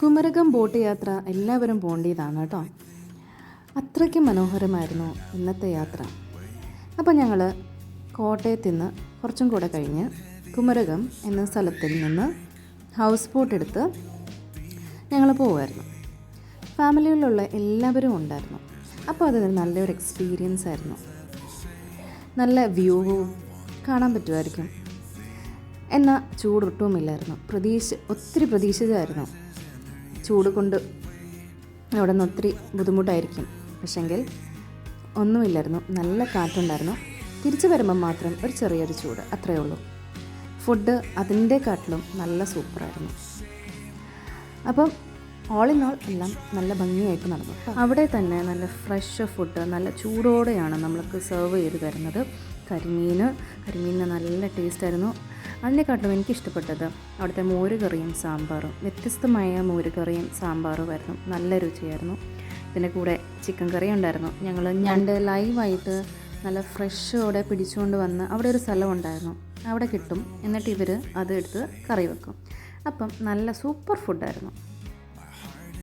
Kumarakom boat യാത്ര എല്ലാവരും പോകേണ്ടതാണ് കേട്ടോ. അത്രയ്ക്കും മനോഹരമായിരുന്നു ഇന്നത്തെ യാത്ര. അപ്പോൾ ഞങ്ങൾ കോട്ടയത്ത് നിന്ന് കുറച്ചും കൂടെ കഴിഞ്ഞ് കുമരകം എന്ന സ്ഥലത്തിൽ നിന്ന് ഹൗസ് ബോട്ട് എടുത്ത് ഞങ്ങൾ പോകുമായിരുന്നു. ഫാമിലിയിലുള്ള എല്ലാവരും ഉണ്ടായിരുന്നു. അപ്പോൾ അത് നല്ലൊരു എക്സ്പീരിയൻസ് ആയിരുന്നു. നല്ല വ്യൂവും കാണാൻ പറ്റുമായിരിക്കും. എന്നാൽ ചൂടൊട്ടുമില്ലായിരുന്നു. ഒത്തിരി പ്രതീക്ഷിച്ചായിരുന്നു. ചൂട് കൊണ്ട് അവിടെ നിന്ന് ഒത്തിരി ബുദ്ധിമുട്ടായിരിക്കും. പക്ഷെങ്കിൽ ഒന്നുമില്ലായിരുന്നു. നല്ല കാറ്റുണ്ടായിരുന്നു. തിരിച്ചു വരുമ്പം മാത്രം ഒരു ചെറിയൊരു ചൂട്, അത്രയേ ഉള്ളൂ. ഫുഡ് അതിൻ്റെക്കാട്ടിലും നല്ല സൂപ്പറായിരുന്നു. അപ്പം ഓൾ ഇൻ ഓൾ എല്ലാം നല്ല ഭംഗിയായിട്ട് നടന്നു. അവിടെ തന്നെ നല്ല ഫ്രഷ് ഫുഡ് നല്ല ചൂടോടെയാണ് നമ്മൾക്ക് സെർവ് ചെയ്ത് തരുന്നത്. കരിമീന് നല്ല ടേസ്റ്റായിരുന്നു. അതിനെക്കാട്ടിലും എനിക്കിഷ്ടപ്പെട്ടത് അവിടുത്തെ മോരുകറിയും സാമ്പാറും. വ്യത്യസ്തമായ മോരുകറിയും സാമ്പാറുമായിരുന്നു. നല്ല രുചിയായിരുന്നു. ഇതിൻ്റെ കൂടെ ചിക്കൻ കറി ഉണ്ടായിരുന്നു. ഞങ്ങൾ ഞണ്ട് ലൈവായിട്ട് നല്ല ഫ്രഷോടെ പിടിച്ചുകൊണ്ട് വന്ന് അവിടെ ഒരു സ്ഥലം ഉണ്ടായിരുന്നു, അവിടെ കിട്ടും. എന്നിട്ട് ഇവർ അത് എടുത്ത് കറി വെക്കും. അപ്പം നല്ല സൂപ്പർ ഫുഡായിരുന്നു.